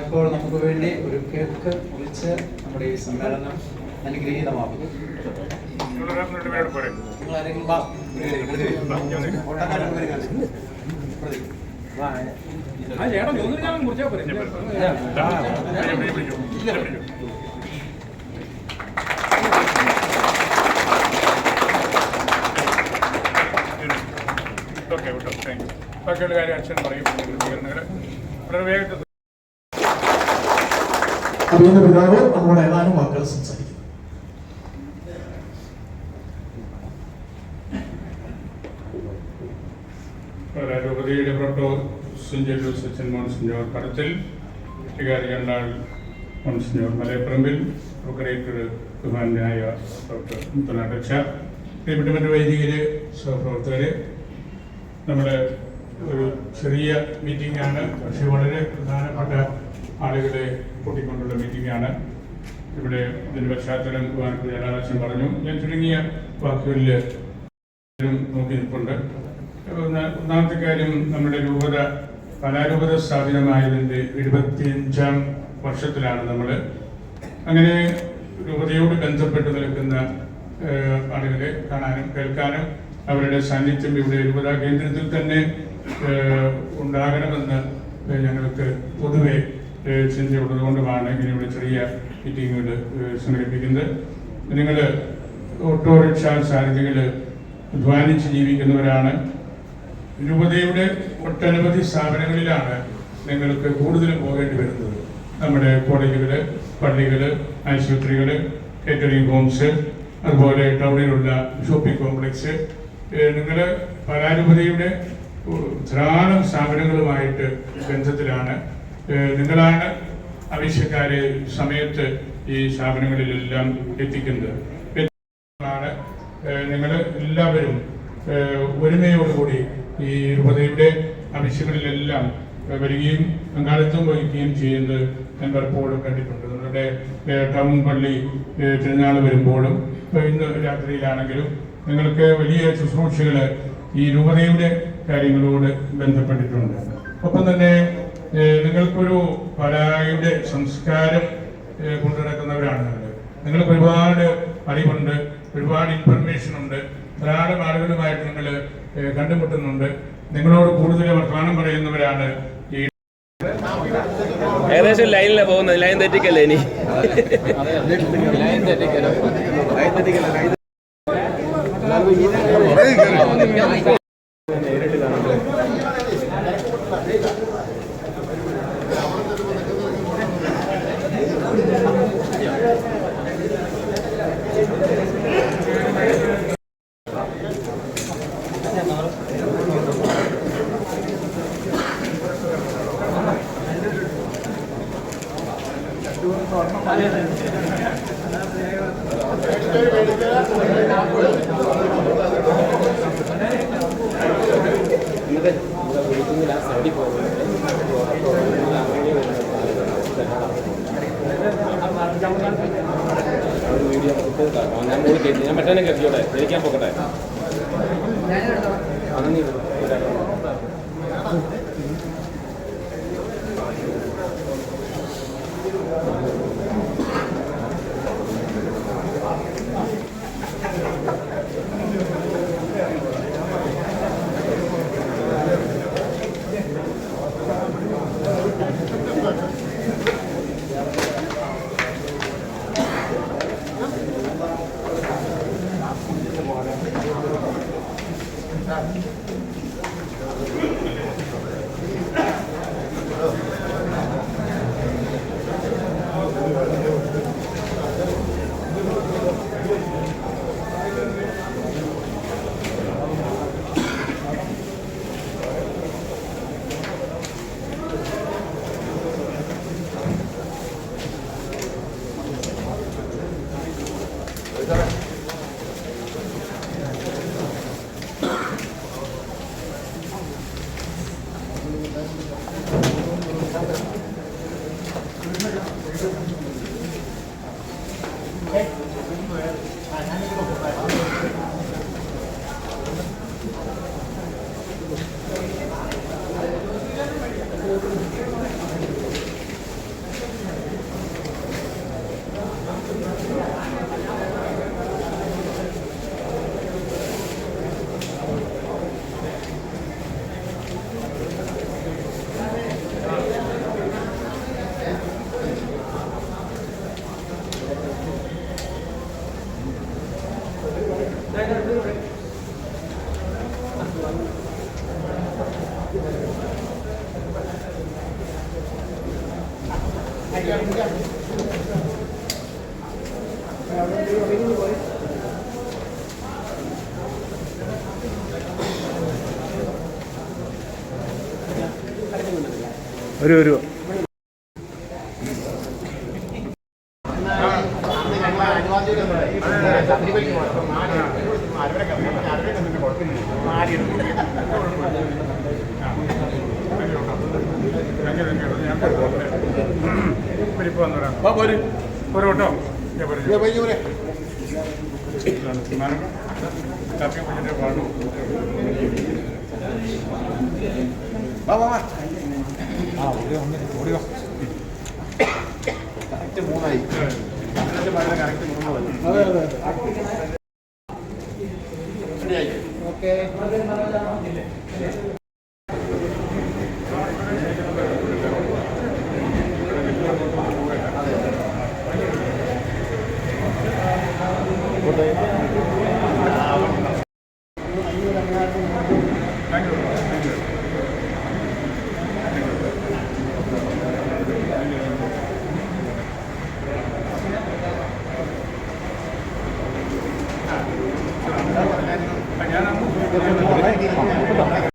ഇപ്പോൾ നമുക്ക് വേണ്ടി ഒരു കേക്ക് മുറിച്ച് നമ്മുടെ ഈ സമ്മേളനം അനുഗ്രഹീതമാകും. ബാക്കിയുള്ള കാര്യം അച്ഛൻ പറയും. വളരെ വേഗത്തിൽ അഭിനന്ദ പിതാവ് നമ്മുടെ ഏതാനും വാക്കുകൾ സംസാരിക്കും. രൂപതയുടെ പ്രോട്ടോ സെന്റ് ജോസഫ് അച്ഛൻ മോൺസിഞ്ഞോർ കടത്തിൽ, വികാരി കണ്ടാൾ മോൺസിഞ്ഞോർ മലയപ്പറമ്പിൽ, പ്രൊക്കറേറ്റർ ബഹുമാന്യനായ ഡോക്ടർ മുത്തനാട്ടച്ച, പ്രിയപ്പെട്ട മറ്റു വൈദികര്, സഹപ്രവർത്തകര്, നമ്മുടെ ഒരു ചെറിയ മീറ്റിംഗാണ്, പക്ഷെ വളരെ പ്രധാനപ്പെട്ട ആളുകളെ കൂട്ടിക്കൊണ്ടുള്ള മീറ്റിംഗാണ്. ഇവിടെ ഇതിൻ്റെ പശ്ചാത്തലം ജനാലക്ഷ്യം പറഞ്ഞു. ഞാൻ ചുരുങ്ങിയ വാക്കുകളിൽ നോക്കി നിൽപ്പുണ്ട്. ഒന്നാമത്തെ കാര്യം, നമ്മുടെ രൂപത കലാരൂപത സ്ഥാപിതമായതിൻ്റെ 25ാം വർഷത്തിലാണ് നമ്മൾ. അങ്ങനെ രൂപതയോട് ബന്ധപ്പെട്ട് നിൽക്കുന്ന ആളുകളെ കാണാനും കേൾക്കാനും അവരുടെ സാന്നിധ്യം ഇവിടെ രൂപതാ കേന്ദ്രത്തിൽ തന്നെ ഉണ്ടാകണമെന്ന് ഞങ്ങൾക്ക് പൊതുവെ ചിന്തയുള്ളതുകൊണ്ടുമാണ് ഇങ്ങനെയുള്ള ചെറിയ മീറ്റിങ്ങുകൾ സംഘടിപ്പിക്കുന്നത്. നിങ്ങൾ ഓട്ടോറിക്ഷ സാരഥികൾ അധ്വാനിച്ച് ജീവിക്കുന്നവരാണ്. രൂപതയുടെ ഒട്ടനവധി സ്ഥാപനങ്ങളിലാണ് നിങ്ങൾക്ക് കൂടുതൽ പോകേണ്ടി വരുന്നത്. നമ്മുടെ കോളേജുകൾ, പള്ളികൾ, ആശുപത്രികൾ, കേറ്ററിംഗ് ഹോംസ്, അതുപോലെ ടൗണിലുള്ള ഷോപ്പിംഗ് കോംപ്ലക്സ്, നിങ്ങൾ കലാരൂപതയുടെ ധാരാളം സ്ഥാപനങ്ങളുമായിട്ട് ബന്ധത്തിലാണ്. നിങ്ങളാണ് ആവശ്യക്കാരെ സമയത്ത് ഈ സ്ഥാപനങ്ങളിലെല്ലാം എത്തിക്കുന്നത്. നിങ്ങൾ എല്ലാവരും ഒരുമയോടുകൂടി ഈ രൂപതയുടെ ആവശ്യങ്ങളിലെല്ലാം വരികയും പങ്കാളിത്തം വഹിക്കുകയും ചെയ്യുന്നത് ഞാൻ പലപ്പോഴും കണ്ടിട്ടുണ്ട്. നമ്മുടെ ടൗൺ പള്ളി തിരുനാൾ വരുമ്പോഴും ഇന്ന് രാത്രിയിലാണെങ്കിലും നിങ്ങൾക്ക് വലിയ ശുശ്രൂഷകൾ ഈ രൂപതയുടെ കാര്യങ്ങളോട് ബന്ധപ്പെട്ടിട്ടുണ്ട്. ഒപ്പം തന്നെ നിങ്ങൾക്കൊരു കലയുടെ സംസ്കാരം കൊണ്ടുനടക്കുന്നവരാണ്. നിങ്ങൾക്ക് ഒരുപാട് അറിവുണ്ട്, ഒരുപാട് ഇൻഫർമേഷൻ ഉണ്ട്, ധാരാളം ആളുകളുമായിട്ട് നിങ്ങൾ കണ്ടുമുട്ടുന്നുണ്ട്. നിങ്ങളോട് കൂടുതൽ വർത്തമാനം പറയുന്നവരാണ് ഈ ഏകദേശം ലൈനിലാണ് പോകുന്നത്. ലൈൻ തെറ്റിക്കല്ലേ ഇനി? ഞാൻ പെട്ടെന്ന് കയറിയോടെ ജയിക്കാൻ പോകട്ടെ. ഒരു ഞാൻ